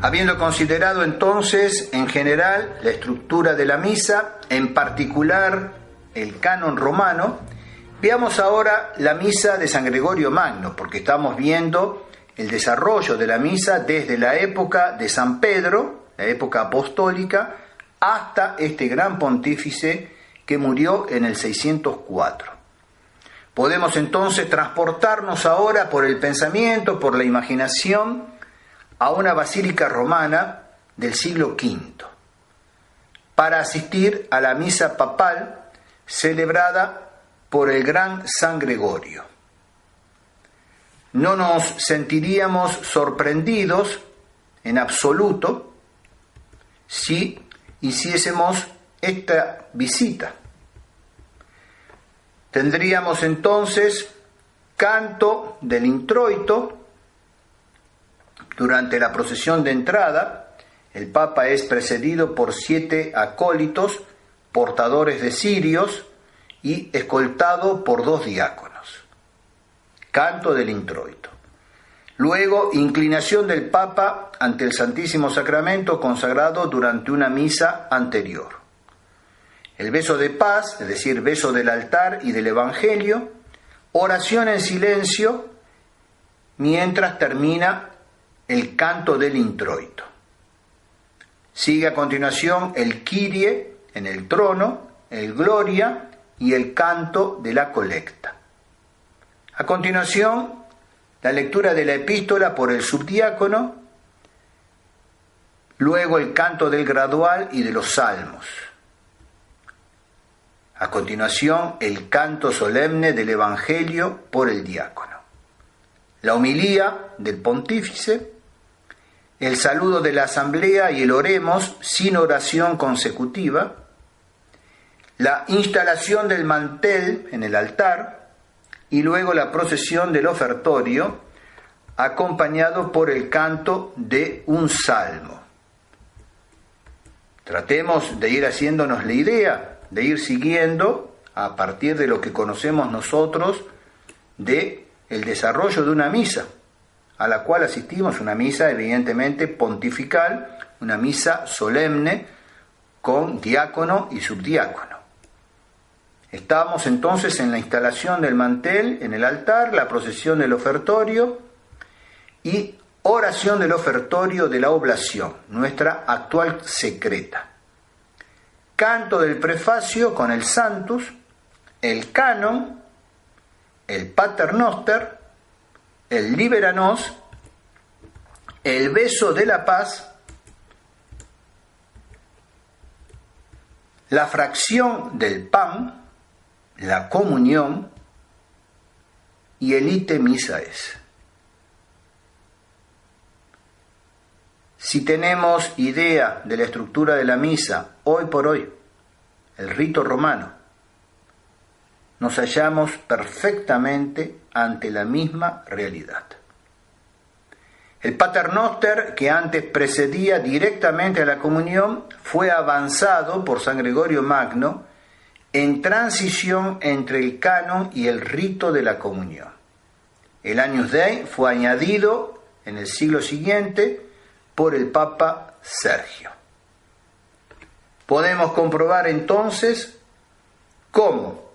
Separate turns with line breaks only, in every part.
Habiendo considerado entonces en general la estructura de la misa, en particular el canon romano, veamos ahora la misa de San Gregorio Magno, porque estamos viendo el desarrollo de la misa desde la época de San Pedro, la época apostólica, hasta este gran pontífice que murió en el 604. Podemos entonces transportarnos ahora por el pensamiento, por la imaginación, a una basílica romana del siglo V, para asistir a la misa papal celebrada por el gran San Gregorio. No nos sentiríamos sorprendidos en absoluto si hiciésemos esta visita. Tendríamos entonces canto del introito. Durante la procesión de entrada, el Papa es precedido por 7 acólitos, portadores de cirios, y escoltado por 2 diáconos. Canto del introito. Luego, inclinación del Papa ante el Santísimo Sacramento consagrado durante una misa anterior. El beso de paz, es decir, beso del altar y del Evangelio, oración en silencio, mientras termina el canto del introito. Sigue a continuación el Kyrie en el trono, el Gloria y el canto de la colecta. A continuación, la lectura de la epístola por el subdiácono, luego el canto del gradual y de los salmos. A continuación, el canto solemne del Evangelio por el diácono. La homilía del pontífice, el saludo de la asamblea y el oremos sin oración consecutiva, la instalación del mantel en el altar y luego la procesión del ofertorio acompañado por el canto de un salmo. Tratemos de ir haciéndonos la idea, de ir siguiendo a partir de lo que conocemos nosotros de el desarrollo de una misa, a la cual asistimos, una misa evidentemente pontifical, una misa solemne con diácono y subdiácono. Estamos entonces en la instalación del mantel en el altar, la procesión del ofertorio y oración del ofertorio de la oblación, nuestra actual secreta. Canto del prefacio con el Sanctus, el canon, el Pater Noster, el Libera Nos, el beso de la paz, la fracción del pan, la comunión y el ite missa es. Si tenemos idea de la estructura de la misa hoy por hoy, el rito romano, nos hallamos perfectamente ante la misma realidad. El Pater Noster, que antes precedía directamente a la comunión, fue avanzado por San Gregorio Magno en transición entre el canon y el rito de la comunión. El Agnus Dei fue añadido en el siglo siguiente por el Papa Sergio. Podemos comprobar entonces cómo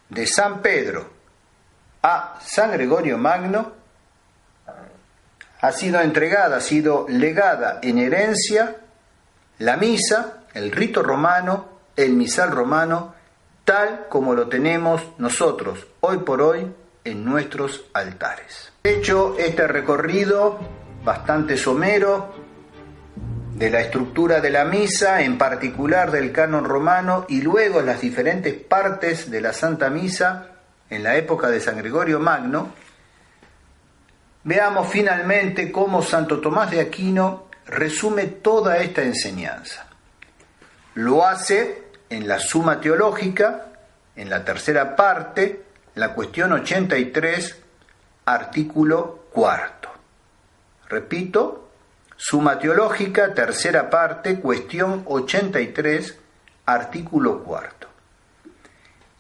de San Pedro a San Gregorio Magno ha sido entregada, ha sido legada en herencia la misa, el rito romano, el misal romano, tal como lo tenemos nosotros hoy por hoy en nuestros altares. He hecho este recorrido bastante somero de la estructura de la misa, en particular del canon romano, y luego las diferentes partes de la Santa Misa en la época de San Gregorio Magno. Veamos finalmente cómo Santo Tomás de Aquino resume toda esta enseñanza. Lo hace en la Suma Teológica, en la tercera parte, la cuestión 83, artículo 4. Repito, Suma Teológica, tercera parte, cuestión 83, artículo 4.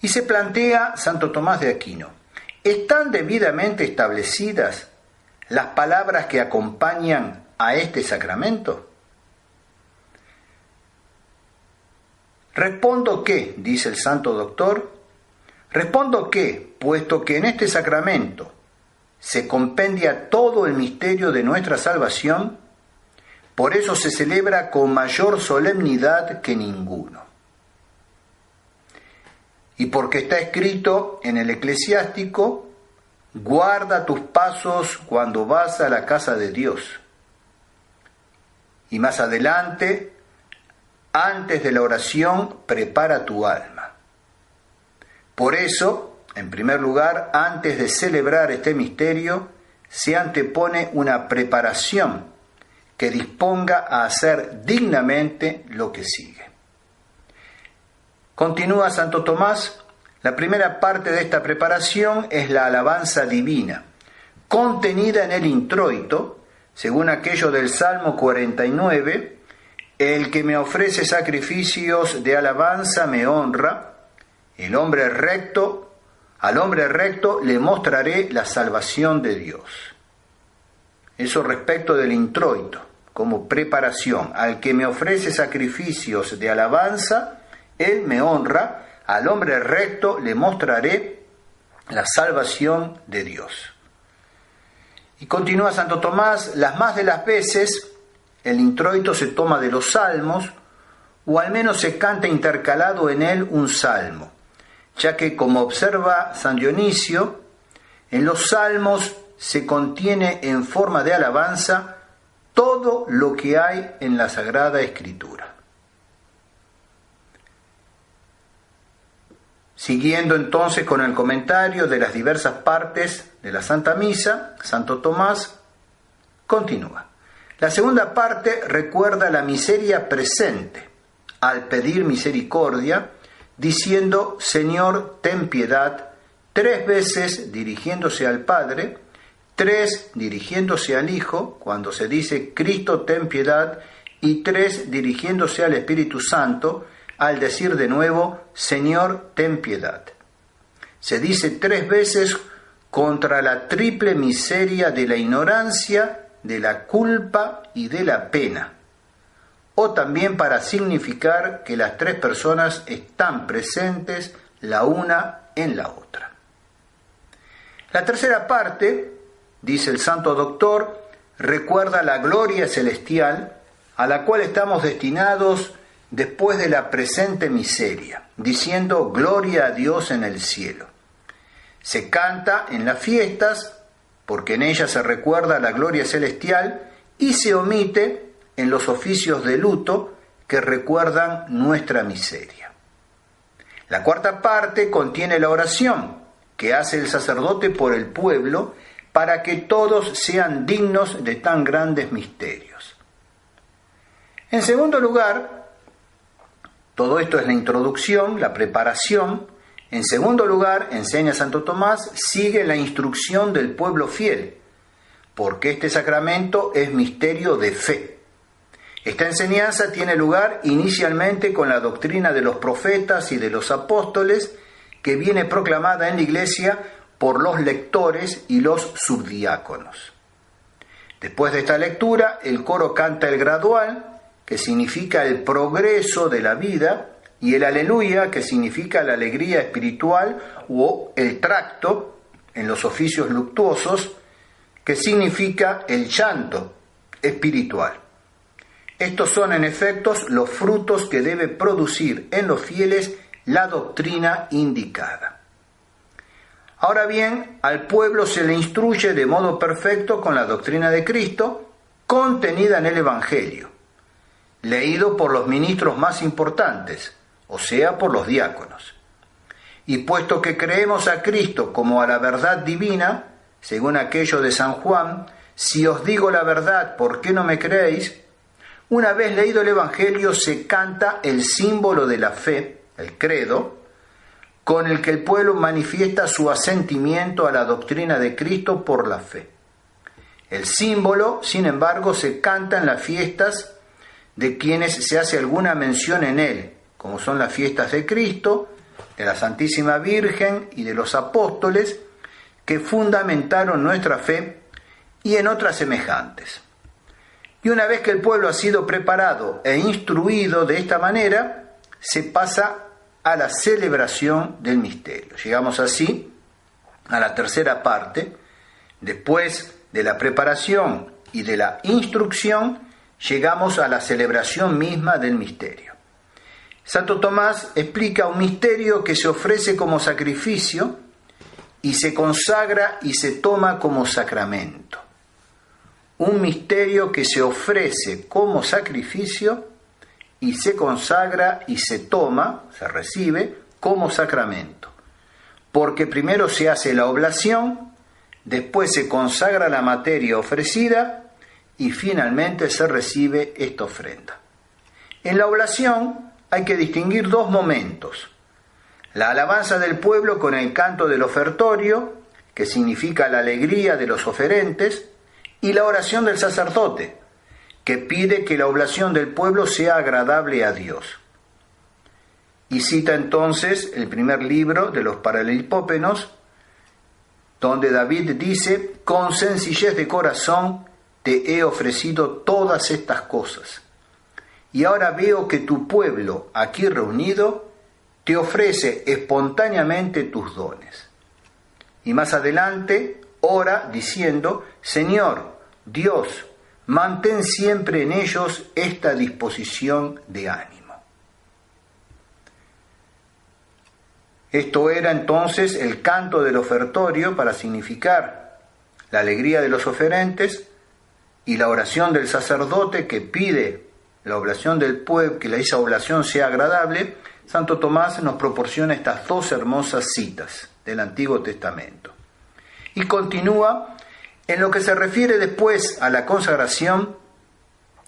Y se plantea Santo Tomás de Aquino: ¿están debidamente establecidas las palabras que acompañan a este sacramento? Respondo que, dice el santo doctor, respondo que, puesto que en este sacramento se compendia todo el misterio de nuestra salvación, por eso se celebra con mayor solemnidad que ninguno. Y porque está escrito en el Eclesiástico, guarda tus pasos cuando vas a la casa de Dios. Y más adelante, antes de la oración, prepara tu alma. Por eso, en primer lugar, antes de celebrar este misterio, se antepone una preparación que disponga a hacer dignamente lo que sigue. Continúa Santo Tomás, la primera parte de esta preparación es la alabanza divina, contenida en el introito, según aquello del Salmo 49, el que me ofrece sacrificios de alabanza me honra, al hombre recto le mostraré la salvación de Dios. Eso respecto del introito, como preparación. Al que me ofrece sacrificios de alabanza, él me honra, al hombre recto le mostraré la salvación de Dios. Y continúa Santo Tomás, las más de las veces el introito se toma de los salmos, o al menos se canta intercalado en él un salmo, ya que, como observa San Dionisio, en los salmos se contiene en forma de alabanza todo lo que hay en la Sagrada Escritura. Siguiendo entonces con el comentario de las diversas partes de la Santa Misa, Santo Tomás continúa. La segunda parte recuerda la miseria presente al pedir misericordia, diciendo: Señor, ten piedad, 3 veces dirigiéndose al Padre, 3 dirigiéndose al Hijo, cuando se dice Cristo, ten piedad, y 3 dirigiéndose al Espíritu Santo, al decir de nuevo, Señor, ten piedad. Se dice 3 veces contra la triple miseria de la ignorancia, de la culpa y de la pena, o también para significar que las 3 personas están presentes la una en la otra. La tercera parte, dice el santo doctor, recuerda la gloria celestial a la cual estamos destinados después de la presente miseria, diciendo gloria a Dios en el cielo. Se canta en las fiestas porque en ella se recuerda la gloria celestial y se omite en los oficios de luto que recuerdan nuestra miseria. La cuarta parte contiene la oración que hace el sacerdote por el pueblo para que todos sean dignos de tan grandes misterios. En segundo lugar, todo esto es la introducción, la preparación. En segundo lugar, enseña Santo Tomás, sigue la instrucción del pueblo fiel, porque este sacramento es misterio de fe. Esta enseñanza tiene lugar inicialmente con la doctrina de los profetas y de los apóstoles, que viene proclamada en la Iglesia por los lectores y los subdiáconos. Después de esta lectura, el coro canta el gradual, que significa el progreso de la vida, y el aleluya, que significa la alegría espiritual, o el tracto, en los oficios luctuosos, que significa el llanto espiritual. Estos son en efecto los frutos que debe producir en los fieles la doctrina indicada. Ahora bien, al pueblo se le instruye de modo perfecto con la doctrina de Cristo, contenida en el Evangelio, leído por los ministros más importantes, o sea, por los diáconos. Y puesto que creemos a Cristo como a la verdad divina, según aquello de San Juan, si os digo la verdad, ¿por qué no me creéis? Una vez leído el Evangelio se canta el símbolo de la fe, el credo, con el que el pueblo manifiesta su asentimiento a la doctrina de Cristo por la fe. El símbolo, sin embargo, se canta en las fiestas de quienes se hace alguna mención en él, como son las fiestas de Cristo, de la Santísima Virgen y de los apóstoles, que fundamentaron nuestra fe, y en otras semejantes. Y una vez que el pueblo ha sido preparado e instruido de esta manera, se pasa a la celebración del misterio. Llegamos así a la tercera parte. Después de la preparación y de la instrucción, llegamos a la celebración misma del misterio. Santo Tomás explica un misterio que se ofrece como sacrificio y se consagra y se toma como sacramento. Un misterio que se ofrece como sacrificio y se consagra y se toma, se recibe, como sacramento. Porque primero se hace la oblación, después se consagra la materia ofrecida y finalmente se recibe esta ofrenda. En la oblación hay que distinguir dos momentos: la alabanza del pueblo con el canto del ofertorio, que significa la alegría de los oferentes, y la oración del sacerdote, que pide que la oblación del pueblo sea agradable a Dios. Y cita entonces el primer libro de los Paralipópenos, donde David dice: con sencillez de corazón te he ofrecido todas estas cosas. Y ahora veo que tu pueblo, aquí reunido, te ofrece espontáneamente tus dones. Y más adelante ora diciendo: Señor, Dios, mantén siempre en ellos esta disposición de ánimo. Esto era entonces el canto del ofertorio para significar la alegría de los oferentes y la oración del sacerdote que pide la oblación del pueblo, que esa oblación sea agradable. Santo Tomás nos proporciona estas dos hermosas citas del Antiguo Testamento. Y continúa en lo que se refiere después a la consagración,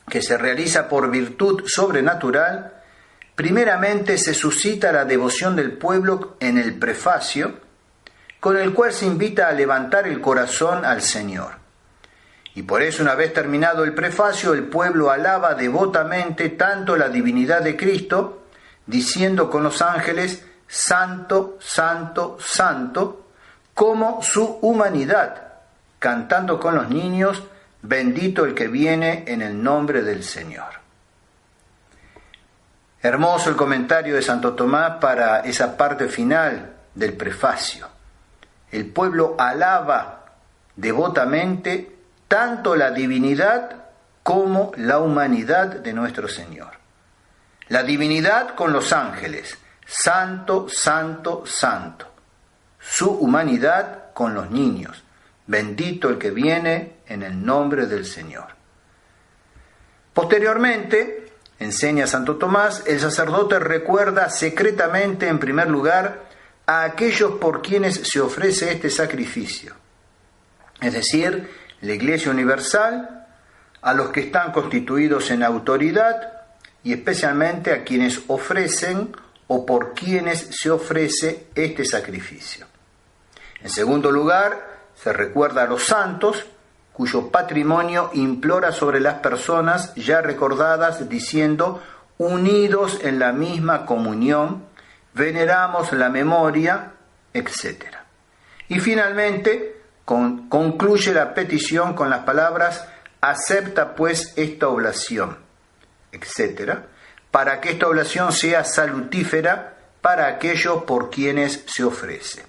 que se realiza por virtud sobrenatural. Primeramente se suscita la devoción del pueblo en el prefacio, con el cual se invita a levantar el corazón al Señor. Y por eso, una vez terminado el prefacio, el pueblo alaba devotamente tanto la divinidad de Cristo, diciendo con los ángeles: Santo, Santo, Santo, como su humanidad, cantando con los niños: bendito el que viene en el nombre del Señor. Hermoso el comentario de Santo Tomás para esa parte final del prefacio. El pueblo alaba devotamente tanto la divinidad como la humanidad de nuestro Señor. La divinidad con los ángeles: Santo, Santo, Santo. Su humanidad con los niños: bendito el que viene en el nombre del Señor. Posteriormente, enseña Santo Tomás, el sacerdote recuerda secretamente, en primer lugar, a aquellos por quienes se ofrece este sacrificio, es decir, la Iglesia Universal, a los que están constituidos en autoridad y especialmente a quienes ofrecen o por quienes se ofrece este sacrificio. En segundo lugar, se recuerda a los santos, cuyo patrimonio implora sobre las personas ya recordadas, diciendo: unidos en la misma comunión, veneramos la memoria, etc. Y finalmente concluye la petición con las palabras: acepta pues esta oblación, etc., para que esta oblación sea salutífera para aquellos por quienes se ofrece.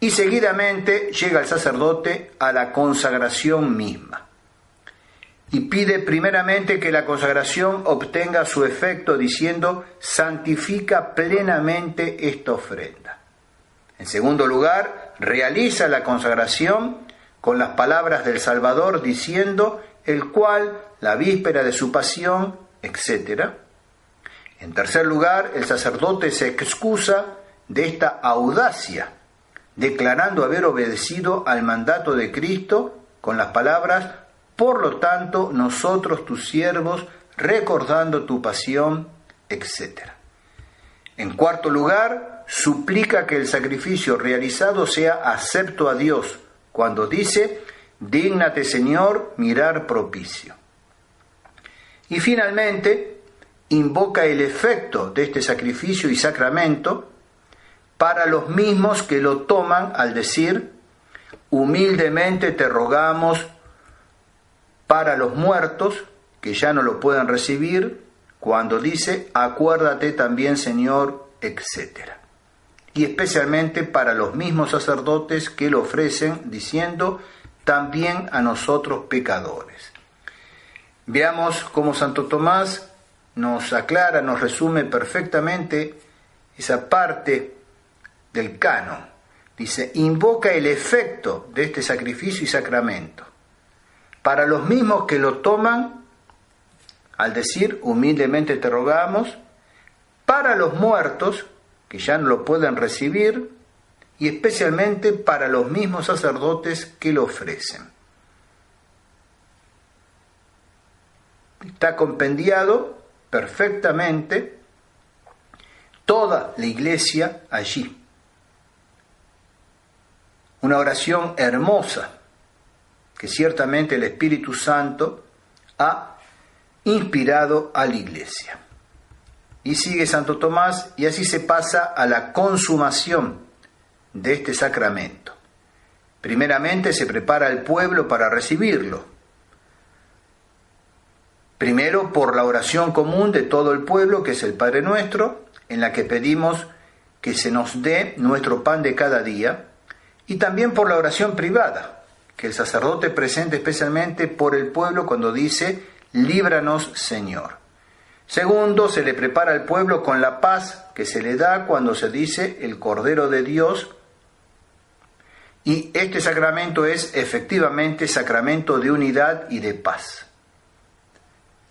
Y seguidamente llega el sacerdote a la consagración misma y pide primeramente que la consagración obtenga su efecto diciendo: santifica plenamente esta ofrenda. En segundo lugar, realiza la consagración con las palabras del Salvador diciendo: el cual, la víspera de su pasión, etc. En tercer lugar, el sacerdote se excusa de esta audacia, declarando haber obedecido al mandato de Cristo con las palabras: por lo tanto, nosotros tus siervos, recordando tu pasión, etc. En cuarto lugar, suplica que el sacrificio realizado sea acepto a Dios, cuando dice: dígnate, Señor, mirar propicio. Y finalmente, invoca el efecto de este sacrificio y sacramento para los mismos que lo toman al decir: humildemente te rogamos para los muertos, que ya no lo pueden recibir, cuando dice, acuérdate también, Señor, etc. Y especialmente para los mismos sacerdotes que lo ofrecen, diciendo, también a nosotros pecadores. Veamos cómo Santo Tomás nos aclara, nos resume perfectamente esa parte del canon. Dice, invoca el efecto de este sacrificio y sacramento para los mismos que lo toman, al decir, humildemente te rogamos, para los muertos, que ya no lo pueden recibir, y especialmente para los mismos sacerdotes que lo ofrecen. Está compendiado perfectamente toda la Iglesia allí. Una oración hermosa que ciertamente el Espíritu Santo ha inspirado a la Iglesia. Y sigue Santo Tomás, y así se pasa a la consumación de este sacramento. Primeramente se prepara el pueblo para recibirlo. Primero por la oración común de todo el pueblo, que es el Padre Nuestro, en la que pedimos que se nos dé nuestro pan de cada día, y también por la oración privada, que el sacerdote presenta especialmente por el pueblo cuando dice, líbranos, Señor. Segundo, se le prepara al pueblo con la paz que se le da cuando se dice el Cordero de Dios, y este sacramento es efectivamente sacramento de unidad y de paz.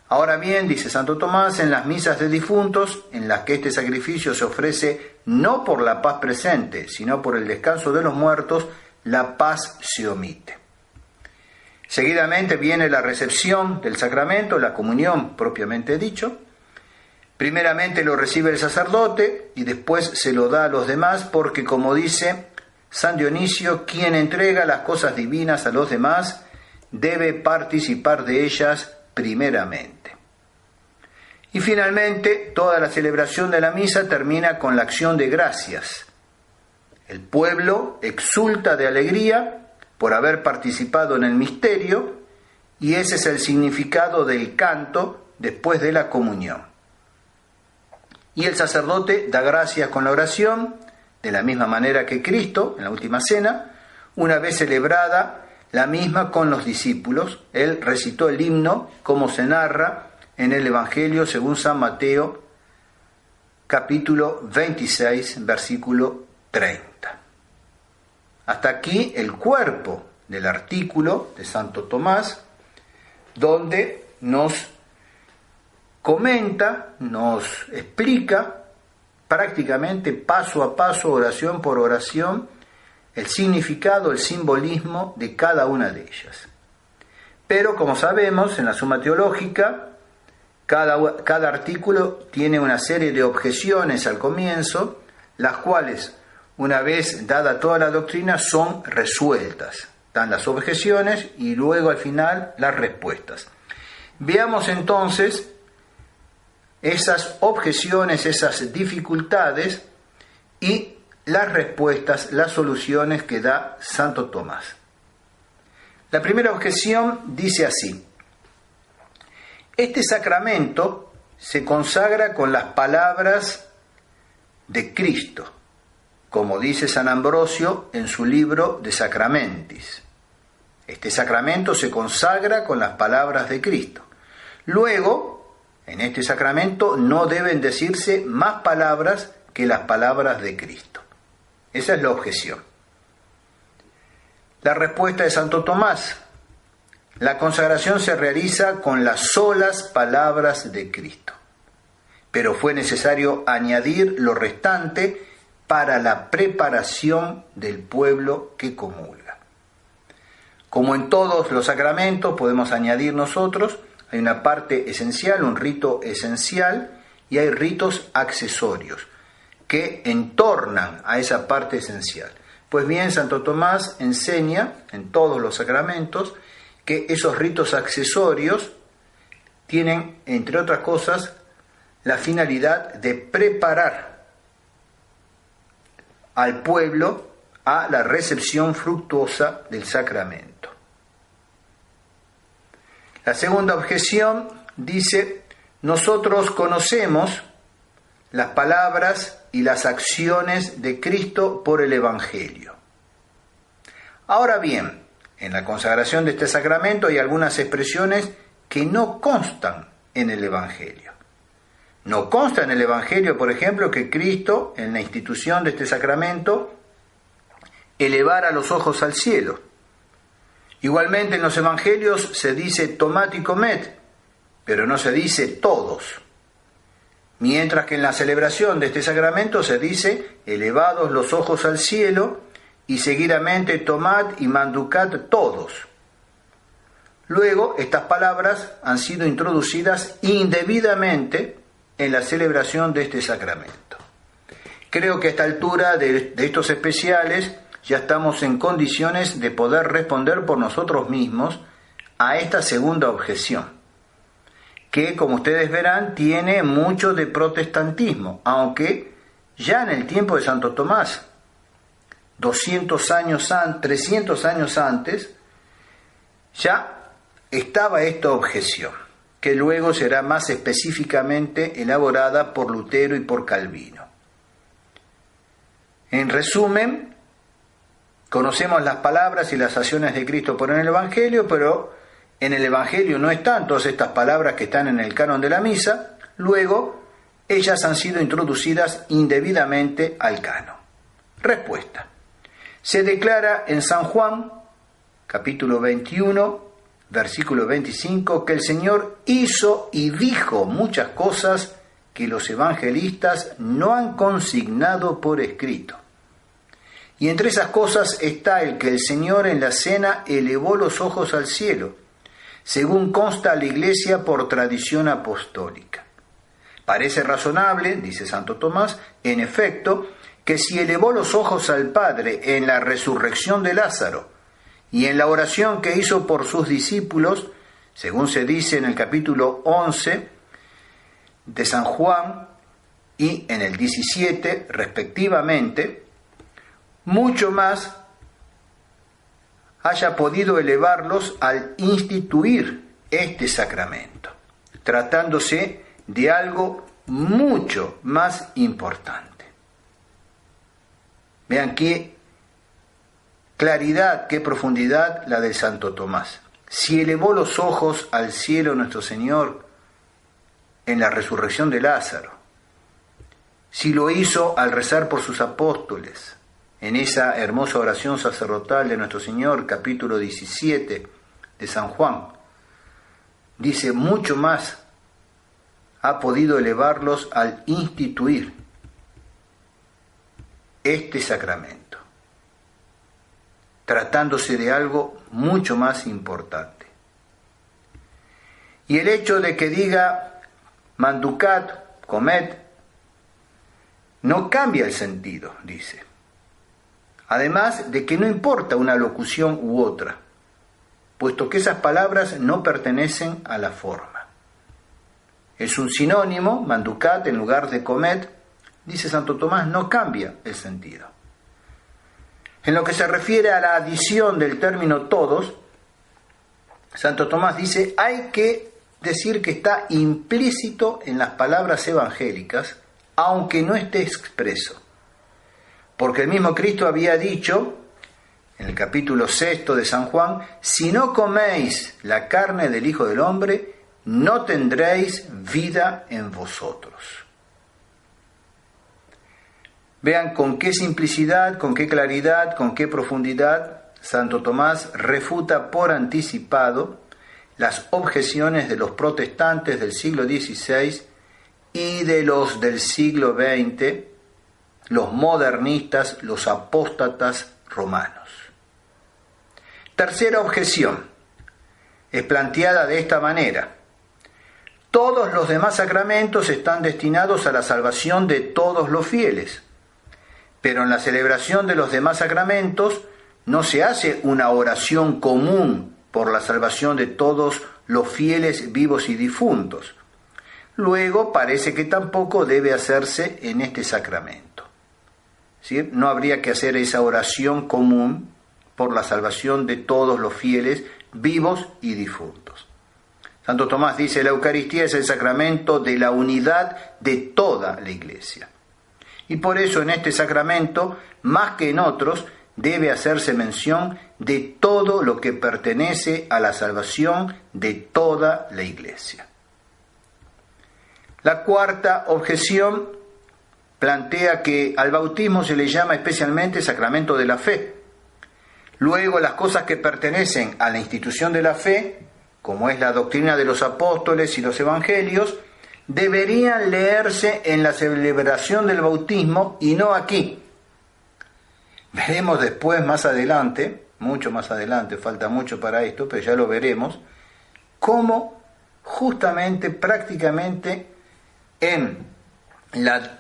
Ahora bien, dice Santo Tomás, en las misas de difuntos, en las que este sacrificio se ofrece no por la paz presente, sino por el descanso de los muertos, la paz se omite. Seguidamente viene la recepción del sacramento, la comunión propiamente dicho. Primeramente lo recibe el sacerdote y después se lo da a los demás, porque como dice San Dionisio, quien entrega las cosas divinas a los demás debe participar de ellas primeramente. Y finalmente, toda la celebración de la misa termina con la acción de gracias. El pueblo exulta de alegría por haber participado en el misterio, y ese es el significado del canto después de la comunión. Y el sacerdote da gracias con la oración, de la misma manera que Cristo, en la última cena, una vez celebrada la misma con los discípulos. Él recitó el himno, como se narra en el Evangelio según San Mateo, capítulo 26, versículo 30. Hasta aquí el cuerpo del artículo de Santo Tomás, donde nos comenta, nos explica prácticamente paso a paso, oración por oración, el significado, el simbolismo de cada una de ellas. Pero como sabemos, en la Suma Teológica, cada artículo tiene una serie de objeciones al comienzo, las cuales, una vez dada toda la doctrina, son resueltas. Dan las objeciones y luego al final las respuestas. Veamos entonces esas objeciones, esas dificultades y las respuestas, las soluciones que da Santo Tomás. La primera objeción dice así: este sacramento se consagra con las palabras de Cristo, como dice San Ambrosio en su libro de Sacramentis. Este sacramento se consagra con las palabras de Cristo. Luego, en este sacramento no deben decirse más palabras que las palabras de Cristo. Esa es la objeción. La respuesta de Santo Tomás: la consagración se realiza con las solas palabras de Cristo, pero fue necesario añadir lo restante para la preparación del pueblo que comulga. Como en todos los sacramentos podemos añadir nosotros, hay una parte esencial, un rito esencial, y hay ritos accesorios que entornan a esa parte esencial. Pues bien, Santo Tomás enseña en todos los sacramentos que esos ritos accesorios tienen, entre otras cosas, la finalidad de preparar al pueblo a la recepción fructuosa del sacramento. La segunda objeción dice: nosotros conocemos las palabras y las acciones de Cristo por el Evangelio. Ahora bien, en la consagración de este sacramento hay algunas expresiones que no constan en el Evangelio. No consta en el Evangelio, por ejemplo, que Cristo, en la institución de este sacramento, elevara los ojos al cielo. Igualmente en los Evangelios se dice tomad y comed, pero no se dice todos. Mientras que en la celebración de este sacramento se dice elevados los ojos al cielo y seguidamente tomad y manducad todos. Luego, estas palabras han sido introducidas indebidamente en la celebración de este sacramento. Creo que a esta altura de estos especiales ya estamos en condiciones de poder responder por nosotros mismos a esta segunda objeción, que, como ustedes verán, tiene mucho de protestantismo, aunque ya en el tiempo de Santo Tomás, 300 años antes, ya estaba esta objeción, que luego será más específicamente elaborada por Lutero y por Calvino. En resumen, conocemos las palabras y las acciones de Cristo por el Evangelio, pero en el Evangelio no están todas estas palabras que están en el canon de la misa. Luego, ellas han sido introducidas indebidamente al canon. Respuesta. Se declara en San Juan, capítulo 21, versículo 25, que el Señor hizo y dijo muchas cosas que los evangelistas no han consignado por escrito. Y entre esas cosas está el que el Señor en la cena elevó los ojos al cielo, según consta a la Iglesia por tradición apostólica. Parece razonable, dice Santo Tomás, en efecto, que si elevó los ojos al Padre en la resurrección de Lázaro y en la oración que hizo por sus discípulos, según se dice en el capítulo 11 de San Juan y en el 17 respectivamente, mucho más haya podido elevarlos al instituir este sacramento, tratándose de algo mucho más importante. Vean qué claridad, qué profundidad la de Santo Tomás. Si elevó los ojos al cielo nuestro Señor en la resurrección de Lázaro, si lo hizo al rezar por sus apóstoles, en esa hermosa oración sacerdotal de nuestro Señor, capítulo 17 de San Juan, dice mucho más ha podido elevarlos al instituir este sacramento, tratándose de algo mucho más importante. Y el hecho de que diga manducat, comed, no cambia el sentido, dice. Además de que no importa una locución u otra, puesto que esas palabras no pertenecen a la forma. Es un sinónimo, manducat en lugar de comed, dice Santo Tomás, no cambia el sentido. En lo que se refiere a la adición del término todos, Santo Tomás dice, hay que decir que está implícito en las palabras evangélicas, aunque no esté expreso. Porque el mismo Cristo había dicho, en el capítulo 6 de San Juan, si no coméis la carne del Hijo del Hombre, no tendréis vida en vosotros. Vean con qué simplicidad, con qué claridad, con qué profundidad Santo Tomás refuta por anticipado las objeciones de los protestantes del siglo XVI y de los del siglo XX, los modernistas, los apóstatas romanos. Tercera objeción es planteada de esta manera. Todos los demás sacramentos están destinados a la salvación de todos los fieles, pero en la celebración de los demás sacramentos no se hace una oración común por la salvación de todos los fieles vivos y difuntos. Luego parece que tampoco debe hacerse en este sacramento. ¿Sí? No habría que hacer esa oración común por la salvación de todos los fieles vivos y difuntos. Santo Tomás dice, la Eucaristía es el sacramento de la unidad de toda la Iglesia. Y por eso en este sacramento, más que en otros, debe hacerse mención de todo lo que pertenece a la salvación de toda la Iglesia. La cuarta objeción plantea que al bautismo se le llama especialmente sacramento de la fe. Luego, las cosas que pertenecen a la institución de la fe, como es la doctrina de los apóstoles y los evangelios, deberían leerse en la celebración del bautismo y no aquí. Veremos después, más adelante, mucho más adelante, falta mucho para esto, pero ya lo veremos, cómo justamente, prácticamente, en la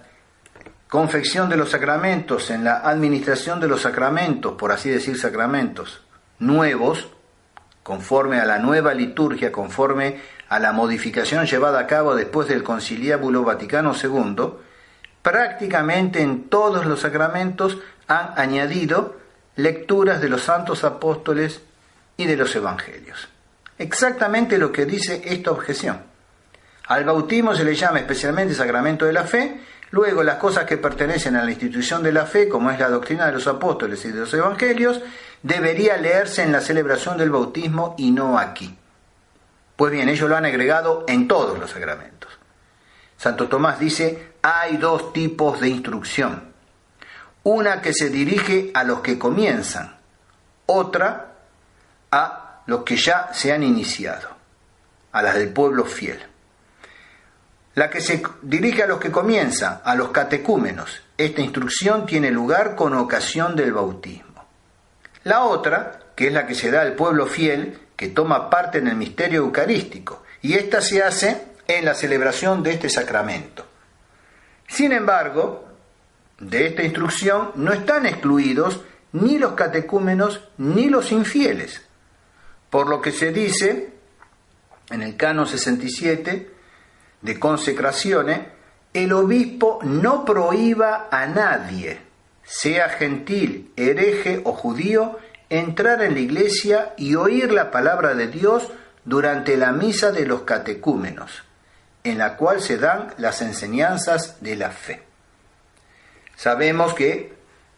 confección de los sacramentos, en la administración de los sacramentos, por así decir, sacramentos nuevos, conforme a la nueva liturgia, conforme a la modificación llevada a cabo después del Conciliábulo Vaticano II, prácticamente en todos los sacramentos han añadido lecturas de los santos apóstoles y de los evangelios. Exactamente lo que dice esta objeción. Al bautismo se le llama especialmente sacramento de la fe, luego las cosas que pertenecen a la institución de la fe, como es la doctrina de los apóstoles y de los evangelios, debería leerse en la celebración del bautismo y no aquí. Pues bien, ellos lo han agregado en todos los sacramentos. Santo Tomás dice, hay dos tipos de instrucción. Una que se dirige a los que comienzan, otra a los que ya se han iniciado, a las del pueblo fiel. La que se dirige a los que comienzan, a los catecúmenos. Esta instrucción tiene lugar con ocasión del bautismo. La otra, que es la que se da al pueblo fiel, que toma parte en el misterio eucarístico, y esta se hace en la celebración de este sacramento. Sin embargo, de esta instrucción no están excluidos ni los catecúmenos ni los infieles, por lo que se dice en el canon 67 de consecraciones, el obispo no prohíba a nadie, sea gentil, hereje o judío, entrar en la iglesia y oír la palabra de Dios durante la misa de los catecúmenos, en la cual se dan las enseñanzas de la fe. Sabemos que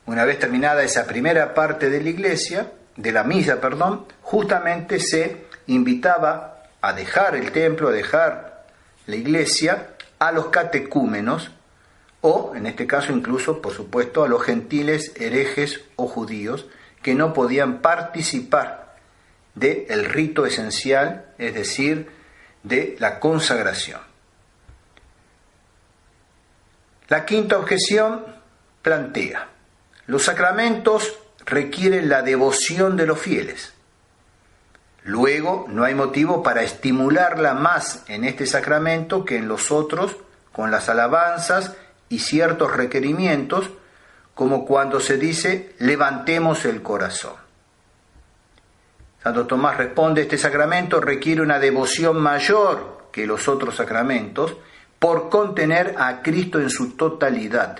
una vez terminada esa primera parte de la iglesia, de la misa, justamente se invitaba a dejar el templo, a dejar la iglesia, a los catecúmenos, o en este caso incluso, por supuesto, a los gentiles, herejes o judíos, que no podían participar del rito esencial, es decir, de la consagración. La quinta objeción plantea, los sacramentos requieren la devoción de los fieles. Luego, no hay motivo para estimularla más en este sacramento que en los otros, con las alabanzas y ciertos requerimientos, como cuando se dice, levantemos el corazón. Santo Tomás responde, este sacramento requiere una devoción mayor que los otros sacramentos por contener a Cristo en su totalidad,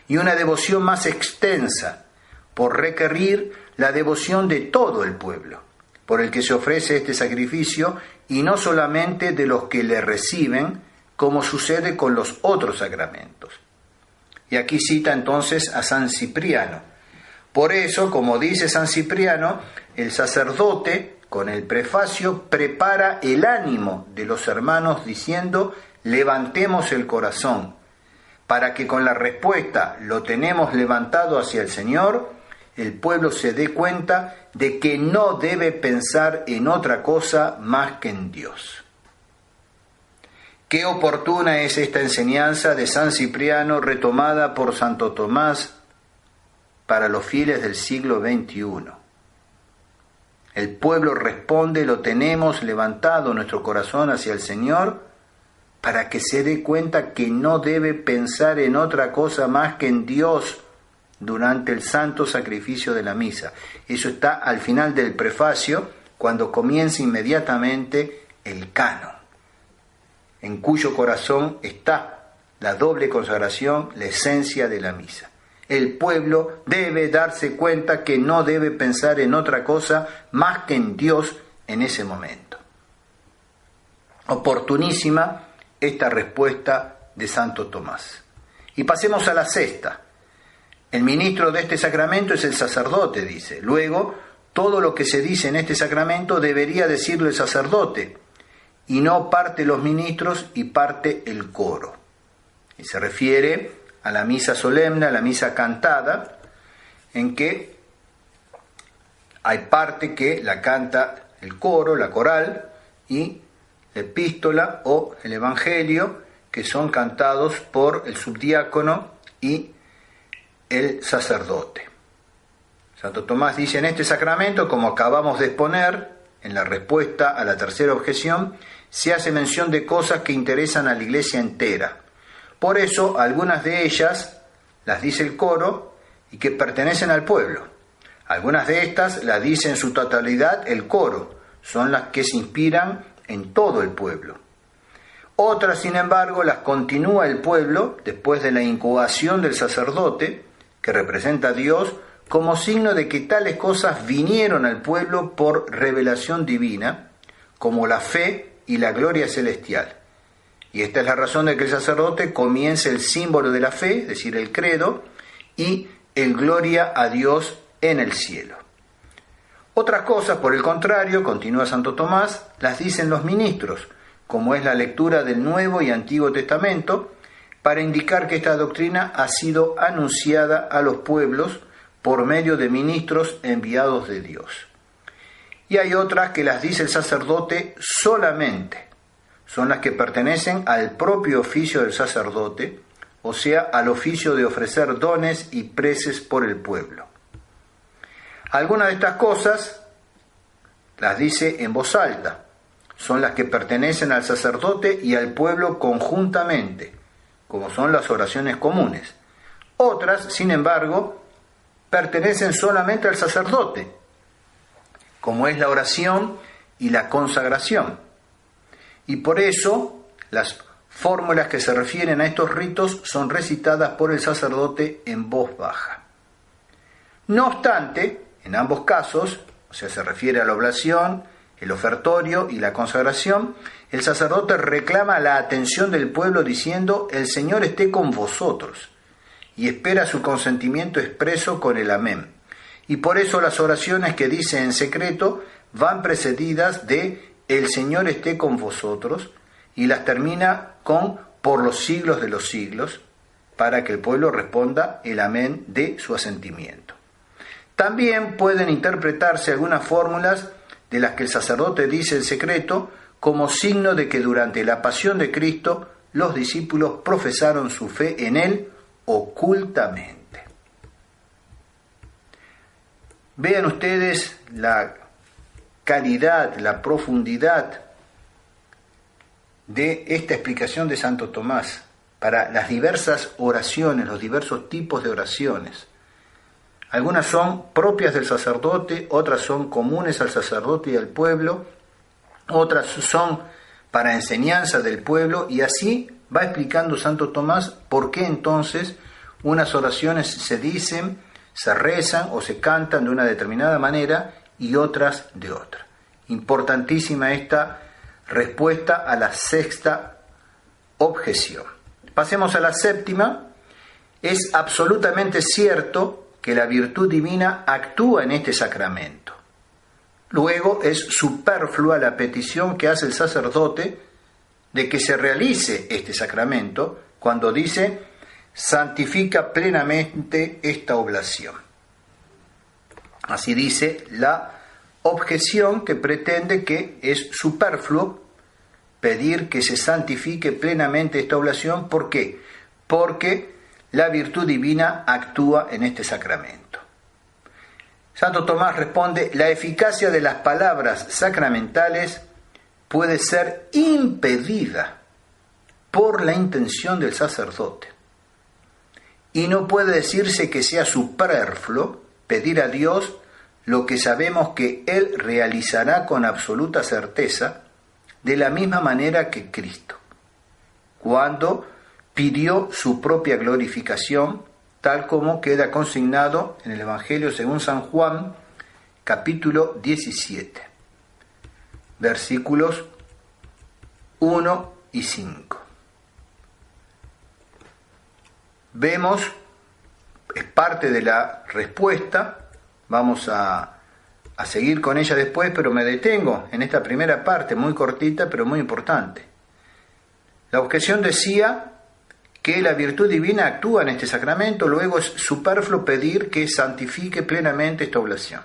y una devoción más extensa por requerir la devoción de todo el pueblo, por el que se ofrece este sacrificio, y no solamente de los que le reciben, como sucede con los otros sacramentos. Y aquí cita entonces a San Cipriano. Por eso, como dice San Cipriano, el sacerdote, con el prefacio, prepara el ánimo de los hermanos diciendo, levantemos el corazón, para que con la respuesta, lo tenemos levantado hacia el Señor, el pueblo se dé cuenta de que no debe pensar en otra cosa más que en Dios. Qué oportuna es esta enseñanza de San Cipriano retomada por Santo Tomás para los fieles del siglo XXI. El pueblo responde, lo tenemos levantado nuestro corazón hacia el Señor, para que se dé cuenta que no debe pensar en otra cosa más que en Dios durante el santo sacrificio de la misa. Eso está al final del prefacio, cuando comienza inmediatamente el canon, en cuyo corazón está la doble consagración, la esencia de la misa. El pueblo debe darse cuenta que no debe pensar en otra cosa más que en Dios en ese momento. Oportunísima esta respuesta de Santo Tomás. Y pasemos a la sexta. El ministro de este sacramento es el sacerdote, dice. Luego, todo lo que se dice en este sacramento debería decirlo el sacerdote, y no parte los ministros y parte el coro. Y se refiere a la misa solemne, a la misa cantada, en que hay parte que la canta el coro, la coral, y la epístola o el evangelio, que son cantados por el subdiácono y el sacerdote. Santo Tomás dice: en este sacramento, como acabamos de exponer, en la respuesta a la tercera objeción, se hace mención de cosas que interesan a la Iglesia entera. Por eso, algunas de ellas las dice el coro y que pertenecen al pueblo. Algunas de estas las dice en su totalidad el coro, son las que se inspiran en todo el pueblo. Otras, sin embargo, las continúa el pueblo después de la incubación del sacerdote, que representa a Dios, como signo de que tales cosas vinieron al pueblo por revelación divina, como la fe y la gloria celestial. Y esta es la razón de que el sacerdote comience el símbolo de la fe, es decir, el credo, y el gloria a Dios en el cielo. Otras cosas, por el contrario, continúa Santo Tomás, las dicen los ministros, como es la lectura del Nuevo y Antiguo Testamento, para indicar que esta doctrina ha sido anunciada a los pueblos por medio de ministros enviados de Dios. Y hay otras que las dice el sacerdote solamente, son las que pertenecen al propio oficio del sacerdote, o sea, al oficio de ofrecer dones y preces por el pueblo. Algunas de estas cosas las dice en voz alta, son las que pertenecen al sacerdote y al pueblo conjuntamente, como son las oraciones comunes. Otras, sin embargo, pertenecen solamente al sacerdote, como es la oración y la consagración. Y por eso las fórmulas que se refieren a estos ritos son recitadas por el sacerdote en voz baja. No obstante, en ambos casos, o sea, se refiere a la oblación, el ofertorio y la consagración, el sacerdote reclama la atención del pueblo diciendo: el Señor esté con vosotros, y espera su consentimiento expreso con el amén. Y por eso las oraciones que dice en secreto van precedidas de el Señor esté con vosotros, y las termina con por los siglos de los siglos, para que el pueblo responda el amén de su asentimiento. También pueden interpretarse algunas fórmulas de las que el sacerdote dice en secreto como signo de que durante la pasión de Cristo los discípulos profesaron su fe en Él ocultamente. Vean ustedes la calidad, la profundidad de esta explicación de Santo Tomás para las diversas oraciones, los diversos tipos de oraciones. Algunas son propias del sacerdote, otras son comunes al sacerdote y al pueblo, otras son para enseñanza del pueblo, y así va explicando Santo Tomás por qué entonces unas oraciones se dicen, se rezan o se cantan de una determinada manera y otras de otra. Importantísima esta respuesta a la sexta objeción. Pasemos a la séptima. Es absolutamente cierto que la virtud divina actúa en este sacramento. Luego es superflua la petición que hace el sacerdote de que se realice este sacramento cuando dice: santifica plenamente esta oblación. Así dice la objeción que pretende que es superfluo pedir que se santifique plenamente esta oblación. ¿Por qué? Porque la virtud divina actúa en este sacramento. Santo Tomás responde: la eficacia de las palabras sacramentales puede ser impedida por la intención del sacerdote. Y no puede decirse que sea superfluo pedir a Dios lo que sabemos que Él realizará con absoluta certeza, de la misma manera que Cristo, cuando pidió su propia glorificación, tal como queda consignado en el Evangelio según San Juan, capítulo 17, versículos 1 y 5. Vemos, es parte de la respuesta, vamos a seguir con ella después, pero me detengo en esta primera parte, muy cortita, pero muy importante. La objeción decía que la virtud divina actúa en este sacramento, luego es superfluo pedir que santifique plenamente esta oblación.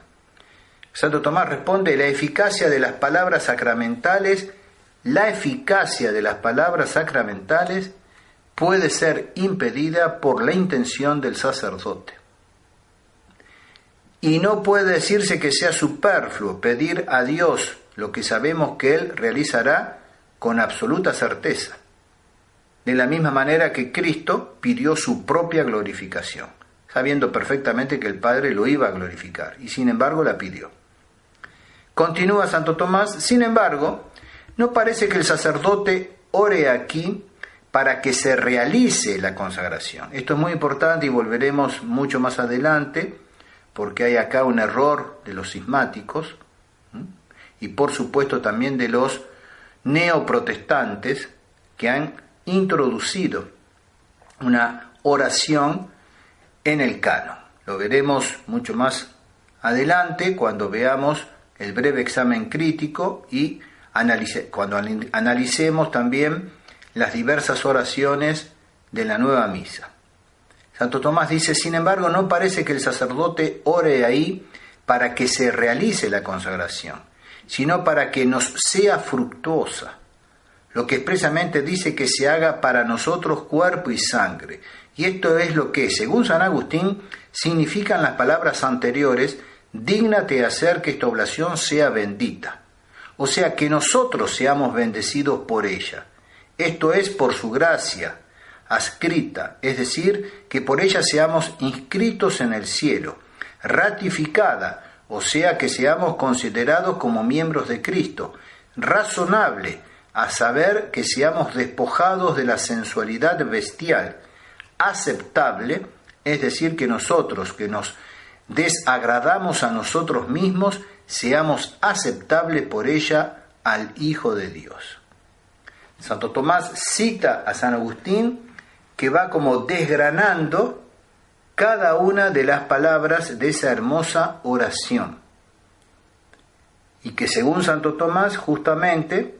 Santo Tomás responde: la eficacia de las palabras sacramentales puede ser impedida por la intención del sacerdote. Y no puede decirse que sea superfluo pedir a Dios lo que sabemos que Él realizará con absoluta certeza, de la misma manera que Cristo pidió su propia glorificación, sabiendo perfectamente que el Padre lo iba a glorificar, y sin embargo la pidió. Continúa Santo Tomás: sin embargo, no parece que el sacerdote ore aquí para que se realice la consagración. Esto es muy importante y volveremos mucho más adelante, porque hay acá un error de los cismáticos y por supuesto también de los neoprotestantes que han introducido una oración en el canon. Lo veremos mucho más adelante cuando veamos el breve examen crítico y cuando analicemos también las diversas oraciones de la nueva misa. Santo Tomás dice: sin embargo, no parece que el sacerdote ore ahí para que se realice la consagración, sino para que nos sea fructuosa, lo que expresamente dice que se haga para nosotros cuerpo y sangre. Y esto es lo que, según San Agustín, significan las palabras anteriores: dígnate hacer que esta oblación sea bendita. O sea, que nosotros seamos bendecidos por ella. Esto es por su gracia adscrita, es decir, que por ella seamos inscritos en el cielo, ratificada, o sea, que seamos considerados como miembros de Cristo, razonable, a saber, que seamos despojados de la sensualidad bestial, aceptable, es decir, que nosotros, que nos desagradamos a nosotros mismos, seamos aceptables por ella al Hijo de Dios. Santo Tomás cita a San Agustín, que va como desgranando cada una de las palabras de esa hermosa oración, y que según Santo Tomás justamente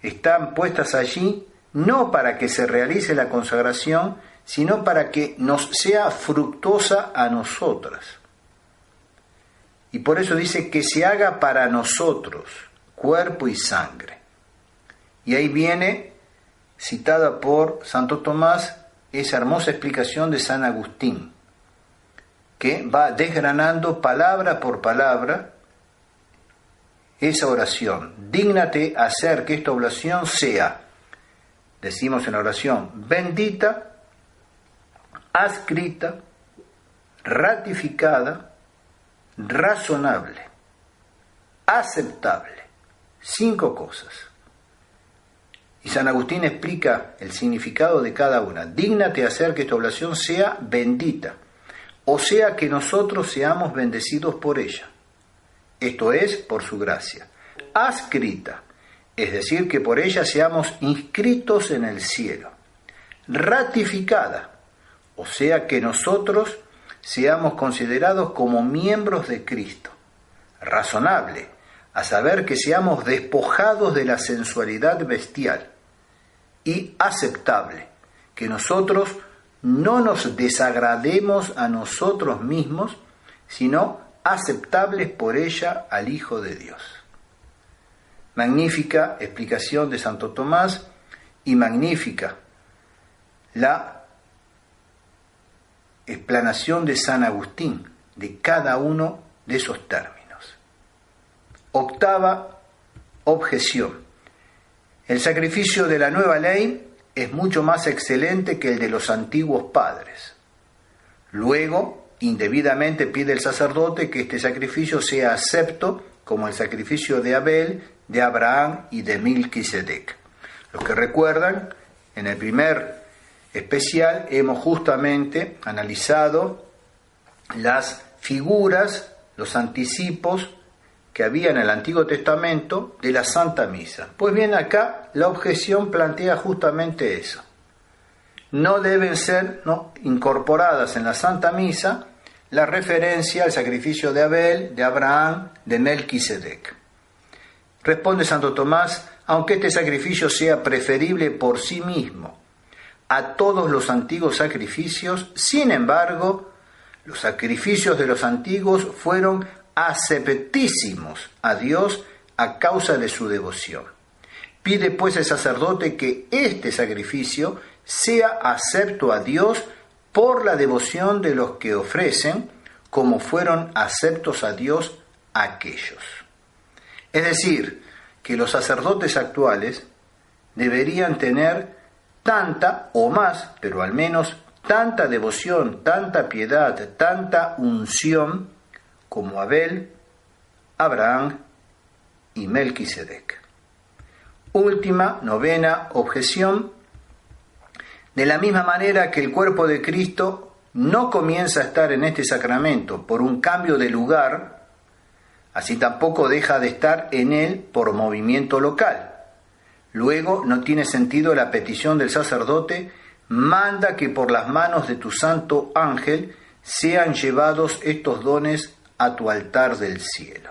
están puestas allí no para que se realice la consagración, sino para que nos sea fructuosa a nosotras. Y por eso dice que se haga para nosotros, cuerpo y sangre. Y ahí viene, citada por Santo Tomás, esa hermosa explicación de San Agustín, que va desgranando palabra por palabra esa oración. Dígnate hacer que esta oblación sea, decimos en la oración, bendita, adscrita, ratificada, razonable, aceptable. 5 cosas. Y San Agustín explica el significado de cada una. Dígnate hacer que esta oblación sea bendita, o sea, que nosotros seamos bendecidos por ella. Esto es, por su gracia. Adscrita, es decir, que por ella seamos inscritos en el cielo. Ratificada, o sea, que nosotros seamos considerados como miembros de Cristo. Razonable, a saber, que seamos despojados de la sensualidad bestial. Y aceptable, que nosotros no nos desagrademos a nosotros mismos, sino aceptables por ella al Hijo de Dios. Magnífica explicación de Santo Tomás y magnífica la explanación de San Agustín de cada uno de esos términos. Octava objeción. El sacrificio de la nueva ley es mucho más excelente que el de los antiguos padres. Luego, indebidamente pide el sacerdote que este sacrificio sea acepto como el sacrificio de Abel, de Abraham y de Melquisedec. Los que recuerdan, en el primer especial hemos justamente analizado las figuras, los anticipos que había en el Antiguo Testamento de la Santa Misa. Pues bien, acá la objeción plantea justamente eso. No deben ser incorporadas en la Santa Misa la referencia al sacrificio de Abel, de Abraham, de Melquisedec. Responde Santo Tomás: aunque este sacrificio sea preferible por sí mismo a todos los antiguos sacrificios, sin embargo, los sacrificios de los antiguos fueron aceptísimos a Dios a causa de su devoción. Pide pues el sacerdote que este sacrificio sea acepto a Dios por la devoción de los que ofrecen, como fueron aceptos a Dios aquellos. Es decir, que los sacerdotes actuales deberían tener tanta o más, pero al menos tanta devoción, tanta piedad, tanta unción como Abel, Abraham y Melquisedec. Última, novena objeción. De la misma manera que el cuerpo de Cristo no comienza a estar en este sacramento por un cambio de lugar, así tampoco deja de estar en él por movimiento local. Luego no tiene sentido la petición del sacerdote: manda que por las manos de tu santo ángel sean llevados estos dones a tu altar del cielo.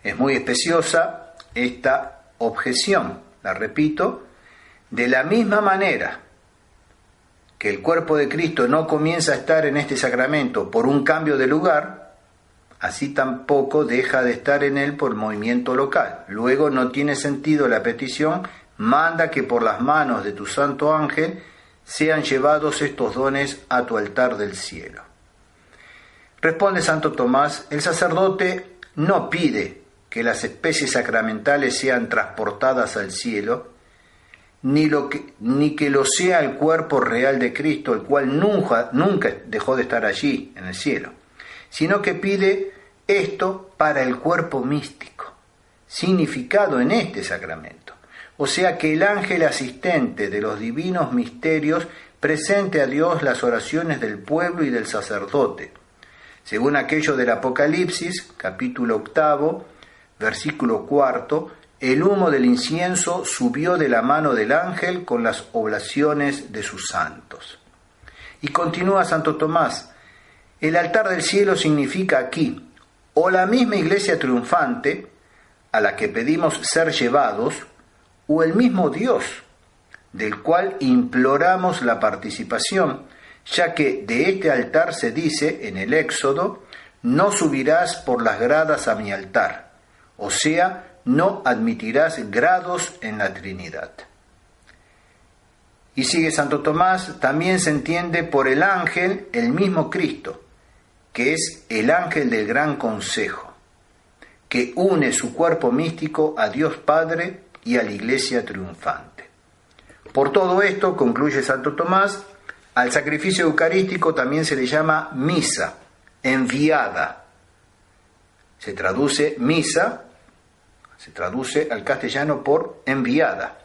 Es muy especiosa esta objeción, la repito. De la misma manera que el cuerpo de Cristo no comienza a estar en este sacramento por un cambio de lugar, así tampoco deja de estar en él por movimiento local. Luego no tiene sentido la petición: manda que por las manos de tu santo ángel sean llevados estos dones a tu altar del cielo. Responde Santo Tomás: el sacerdote no pide que las especies sacramentales sean transportadas al cielo, ni que lo sea el cuerpo real de Cristo, el cual nunca dejó de estar allí en el cielo, sino que pide esto para el cuerpo místico, significado en este sacramento. O sea, que el ángel asistente de los divinos misterios presente a Dios las oraciones del pueblo y del sacerdote, según aquello del Apocalipsis, capítulo 8, versículo 4, el humo del incienso subió de la mano del ángel con las oblaciones de sus santos. Y continúa Santo Tomás: el altar del cielo significa aquí o la misma iglesia triunfante a la que pedimos ser llevados, o el mismo Dios, del cual imploramos la participación, ya que de este altar se dice en el Éxodo: no subirás por las gradas a mi altar, o sea, no admitirás grados en la Trinidad. Y sigue Santo Tomás: también se entiende por el ángel el mismo Cristo, que es el ángel del gran consejo, que une su cuerpo místico a Dios Padre y a la iglesia triunfante. Por todo esto, concluye Santo Tomás, al sacrificio eucarístico también se le llama misa, enviada. Se traduce misa, se traduce al castellano por enviada,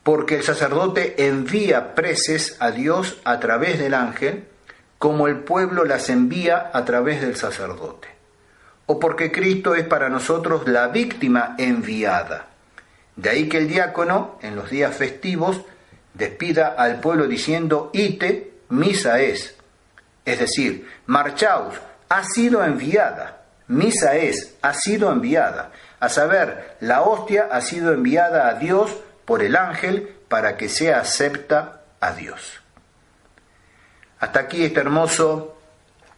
porque el sacerdote envía preces a Dios a través del ángel, como el pueblo las envía a través del sacerdote, o porque Cristo es para nosotros la víctima enviada. De ahí que el diácono, en los días festivos, despida al pueblo diciendo: ite, misa es decir, marchaos, ha sido enviada, misa ha sido enviada. A saber, la hostia ha sido enviada a Dios por el ángel para que sea acepta a Dios. Hasta aquí este hermoso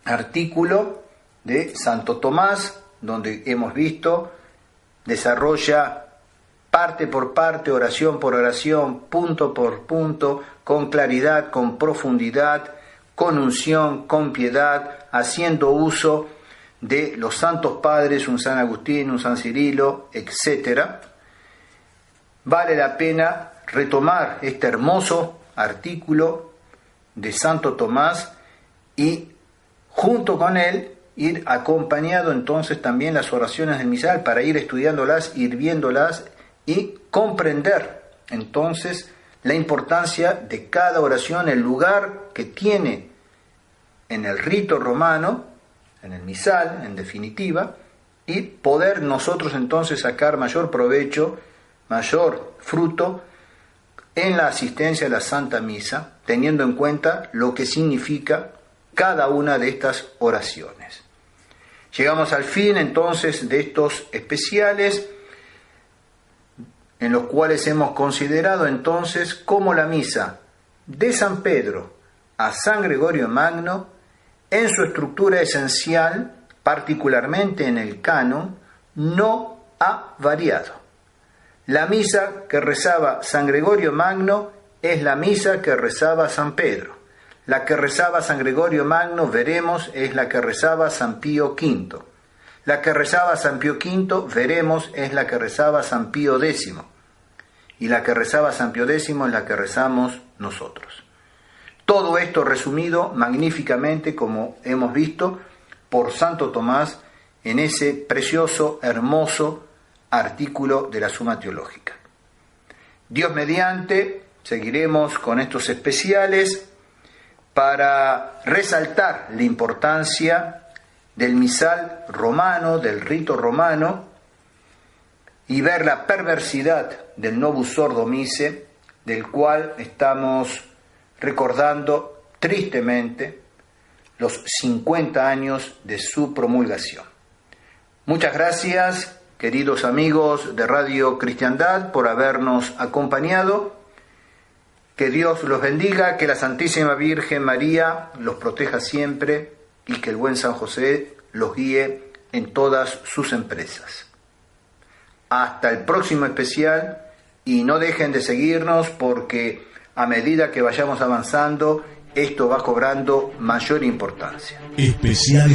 artículo de Santo Tomás, donde hemos visto, desarrolla parte por parte, oración por oración, punto por punto, con claridad, con profundidad, con unción, con piedad, haciendo uso de los santos padres, un San Agustín, un San Cirilo, etc. Vale la pena retomar este hermoso artículo de Santo Tomás y junto con él ir acompañado entonces también las oraciones del misal para ir estudiándolas, ir viéndolas y comprender entonces la importancia de cada oración, el lugar que tiene en el rito romano en el misal, en definitiva, y poder nosotros entonces sacar mayor provecho, mayor fruto en la asistencia a la Santa Misa, teniendo en cuenta lo que significa cada una de estas oraciones. Llegamos al fin entonces de estos especiales, en los cuales hemos considerado entonces cómo la misa de San Pedro a San Gregorio Magno, en su estructura esencial, particularmente en el canon, no ha variado. La misa que rezaba San Gregorio Magno es la misa que rezaba San Pedro. La que rezaba San Gregorio Magno, veremos, es la que rezaba San Pío V. La que rezaba San Pío V, veremos, es la que rezaba San Pío X. Y la que rezaba San Pío X es la que rezamos nosotros. Todo esto resumido magníficamente, como hemos visto, por Santo Tomás en ese precioso, hermoso artículo de la Suma Teológica. Dios mediante, seguiremos con estos especiales para resaltar la importancia del misal romano, del rito romano, y ver la perversidad del Novus Ordo Mise, del cual estamos recordando tristemente los 50 años de su promulgación. Muchas gracias, queridos amigos de Radio Cristiandad, por habernos acompañado. Que Dios los bendiga, que la Santísima Virgen María los proteja siempre y que el buen San José los guíe en todas sus empresas. Hasta el próximo especial, y no dejen de seguirnos porque a medida que vayamos avanzando, esto va cobrando mayor importancia.
Especiales